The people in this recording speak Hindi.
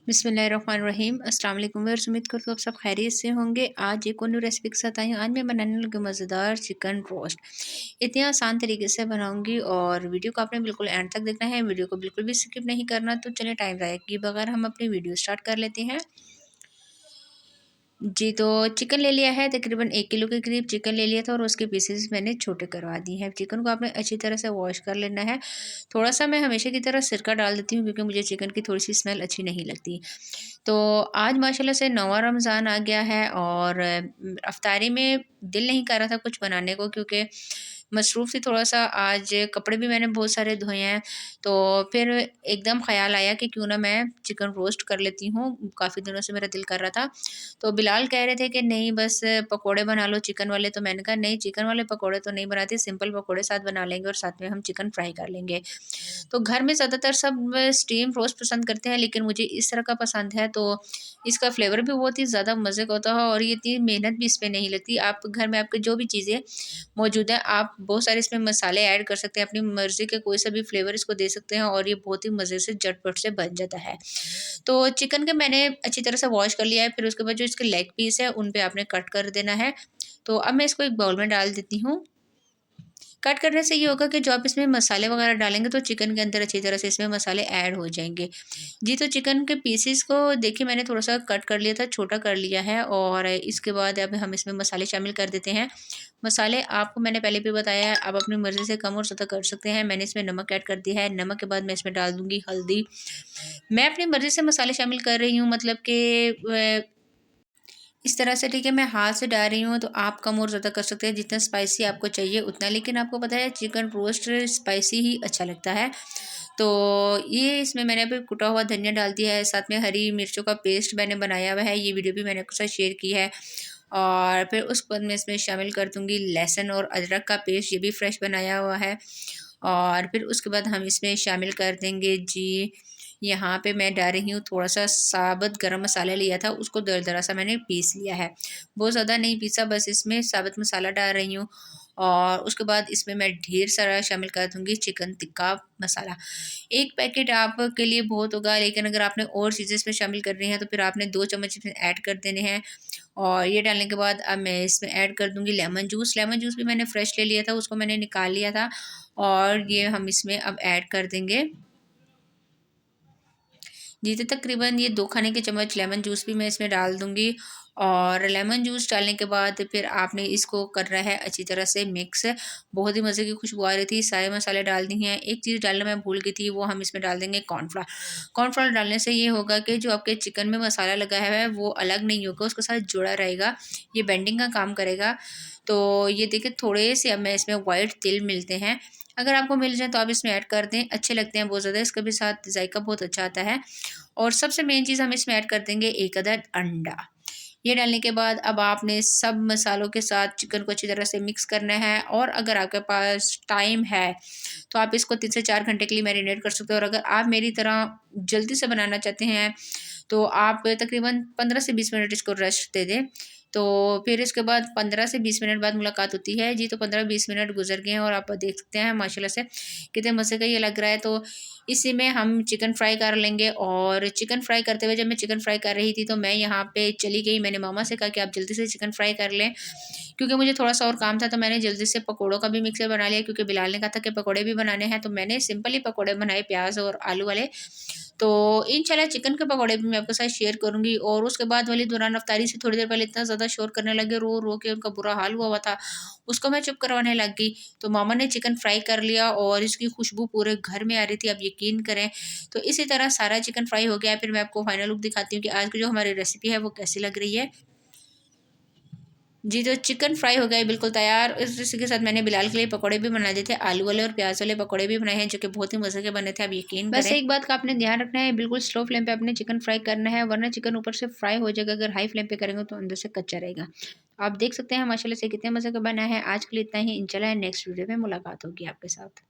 बिस्मिल्लाहिर्रहमानिर्रहीम। अस्सलाम वालेकुम व्यूअर्स, उम्मीद करती हूँ आप सब खैरियत से होंगे। आज एक और न्यू रेसिपी के साथ आई हूँ। आज मैं बनाने लगी मज़ेदार चिकन रोस्ट। इतने आसान तरीके से बनाऊंगी और वीडियो को आपने बिल्कुल एंड तक देखना है। वीडियो को बिल्कुल भी स्किप नहीं करना। तो चलिए टाइम ज़ाया किए बगैर हम अपनी वीडियो स्टार्ट कर लेते हैं। जी, तो चिकन ले लिया है, तकरीबन 1 किलो के करीब चिकन ले लिया था और उसके पीसेस मैंने छोटे करवा दिए हैं। चिकन को आपने अच्छी तरह से वॉश कर लेना है। थोड़ा-सा मैं हमेशा की तरह सिरका डाल देती हूँ क्योंकि मुझे चिकन की थोड़ी-सी स्मेल अच्छी नहीं लगती। तो आज माशाल्लाह से 9वां रमज़ान आ गया है और अफ़्तारी में दिल नहीं कर रहा था कुछ बनाने को क्योंकि मसरूफ़ थी थोड़ा-सा। आज कपड़े भी मैंने बहुत सारे धोए हैं, तो फिर एकदम ख़्याल आया कि क्यों ना मैं चिकन रोस्ट कर लेती हूँ। काफ़ी दिनों से मेरा दिल कर रहा था। तो बिलाल कह रहे थे कि नहीं बस पकोड़े बना लो चिकन वाले, तो मैंने कहा नहीं, चिकन वाले पकोड़े तो नहीं बनाती, सिंपल पकोड़े साथ बना लेंगे और साथ में हम चिकन फ्राई कर लेंगे। तो घर में ज़्यादातर सब स्टीम रोस्ट पसंद करते हैं, लेकिन मुझे इस तरह का पसंद है। तो इसका फ्लेवर भी बहुत ही ज़्यादा मज़े का होता है और ये इतनी मेहनत भी इसमें नहीं लगती। आप घर में आपके जो भी चीज़ें मौजूद हैं, आप बहुत सारे इसमें मसाले ऐड कर सकते हैं, अपनी मर्ज़ी के कोई सा भी फ्लेवर इसको दे सकते हैं और ये बहुत ही मज़े से झटपट से बन जाता है। तो चिकन के मैंने अच्छी तरह से वॉश कर लिया है, फिर उसके बाद जो इसके लेग पीस है उन पे आपने कट कर देना है। तो अब मैं इसको एक बाउल में डाल देती हूँ। कट करने से ये होगा कि जो आप इसमें मसाले वगैरह डालेंगे तो चिकन के अंदर अच्छी तरह से इसमें मसाले ऐड हो जाएँगे। जी, तो चिकन के पीसेस को देखिए मैंने थोड़ा-सा कट कर लिया था, छोटा कर लिया है और इसके बाद अब हम इसमें मसाले शामिल कर देते हैं। मसाले आपको मैंने पहले भी बताया है, आप अपनी मर्ज़ी से कम और ज़्यादा कर सकते हैं। मैंने इसमें नमक ऐड कर दिया है, नमक के बाद मैं इसमें डाल दूँगी हल्दी। मैं अपनी मर्ज़ी से मसाले शामिल कर रही हूँ, मतलब कि इस तरह से, ठीक है, मैं हाथ से डाल रही हूँ, तो आप कम और ज़्यादा कर सकते हैं जितना स्पाइसी आपको चाहिए उतना। लेकिन आपको पता है चिकन रोस्ट स्पाइसी ही अच्छा लगता है। तो ये इसमें मैंने अभी कुटा हुआ धनिया डाल दिया है, साथ में हरी मिर्चों का पेस्ट मैंने बनाया हुआ है, ये वीडियो भी मैंने आपके साथ शेयर की है। और फिर उसके बाद मैं इसमें शामिल कर दूँगी लहसुन और अदरक का पेस्ट, ये भी फ्रेश बनाया हुआ है। और फिर उसके बाद हम इसमें शामिल कर देंगे जी, यहाँ पे मैं डाल रही हूँ थोड़ा-सा साबुत गरम मसाला लिया था, उसको दरदरा सा मैंने पीस लिया है। बहुत ज़्यादा नहीं पीसा, बस इसमें साबुत मसाला डाल रही हूँ। और उसके बाद इसमें मैं ढेर सारा शामिल कर दूँगी चिकन टिक्का मसाला। 1 पैकेट आपके लिए बहुत होगा, लेकिन अगर आपने और चीज़ें इसमें शामिल करनी है तो फिर आपने 2 चम्मच इसमें ऐड कर देने हैं। और ये डालने के बाद अब मैं इसमें ऐड कर दूँगी लेमन जूस। लेमन जूस भी मैंने फ्रेश ले लिया था, उसको मैंने निकाल लिया था और ये हम इसमें अब ऐड कर देंगे। जी, तो तकरीबन ये 2 खाने के चम्मच लेमन जूस भी मैं इसमें डाल दूँगी। और लेमन जूस डालने के बाद फिर आपने इसको करना है अच्छी तरह से मिक्स। बहुत ही मज़े की खुशबू आ रही थी, सारे मसाले डाल दिए हैं। एक चीज़ डालना मैं भूल गई थी, वो हम इसमें डाल देंगे कॉर्नफ्लोर। कॉर्नफ्लोर डालने से ये होगा कि जो आपके चिकन में मसाला लगा है वो अलग नहीं होगा, उसके साथ जुड़ा रहेगा, ये बेंडिंग का काम करेगा। तो ये देखिए थोड़े से अब मैं इसमें व्हाइट तिल मिलते हैं, अगर आपको मिल जाए तो आप इसमें ऐड कर दें, अच्छे लगते हैं बहुत ज़्यादा, इसका भी साथ जायका बहुत अच्छा आता है। और सबसे मेन चीज़ हम इसमें ऐड कर देंगे 1 अदद अंडा। ये डालने के बाद अब आपने सब मसालों के साथ चिकन को अच्छी तरह से मिक्स करना है और अगर आपके पास टाइम है, तो आप इसको 3 से 4 घंटे के लिए मैरिनेट कर सकते हो और अगर आप मेरी तरह जल्दी से बनाना चाहते हैं, तो आप तकरीबन 15 से 20 मिनट इसको रेस्ट दे दें। तो फिर इसके बाद 15 से 20 मिनट बाद मुलाकात होती है। जी, तो 15-20 मिनट गुज़र गए हैं और आप देख सकते हैं माशाल्लाह से कितने मज़े का ये लग रहा है। तो इसी में हम चिकन फ्राई कर लेंगे और चिकन फ्राई करते हुए जब मैं चिकन फ्राई कर रही थी, तो मैं यहाँ पे चली गई, मैंने मामा से कहा कि आप जल्दी से चिकन फ्राई कर लें, क्योंकि मुझे थोड़ा-सा और काम था। तो मैंने जल्दी से पकोड़ों का भी मिक्सर बना लिया क्योंकि बिलाल ने कहा था कि पकोड़े भी बनाने हैं, तो मैंने सिंपल ही पकोड़े बनाए प्याज़ और आलू वाले। तो इंशाल्लाह चिकन के पकोड़े भी मैं आपके साथ शेयर करूँगी। और उसके बाद वाली दौरान अफ्तारी से थोड़ी देर पहले इतना ज़्यादा शोर करने लगे, रो-रो के उनका बुरा हाल हुआ हुआ था, उसको मैं चुप करवाने लग गई। तो मामा ने चिकन फ्राई कर लिया और इसकी खुशबू पूरे घर में आ रही थी, आप यकीन करें। तो इसी तरह सारा चिकन फ्राई हो गया है। फिर मैं आपको फाइनल लुक दिखाती हूँ कि आज की जो हमारी रेसिपी है वो कैसी लग रही है। जी, तो चिकन फ्राई हो गया है बिल्कुल तैयार। इसी के साथ मैंने बिलाल के लिए पकौड़े भी बना दिए थे, आलू वाले और प्याज़ वाले पकौड़े भी बनाए हैं, जो कि बहुत ही मज़े के बने थे, आप यकीन बस करें। एक बात का आपने ध्यान रखना है, बिल्कुल स्लो फ्लेम पे आपने चिकन फ्राई करना है, वरना चिकन ऊपर से फ्राई हो जाएगा, अगर हाई फ्लेम पे करेंगे तो अंदर से कच्चा रहेगा। आप देख सकते हैं माशाल्लाह से कितने मज़े का बना है। आज के लिए इतना ही, इंशाल्लाह नेक्स्ट वीडियो में मुलाकात होगी आपके साथ।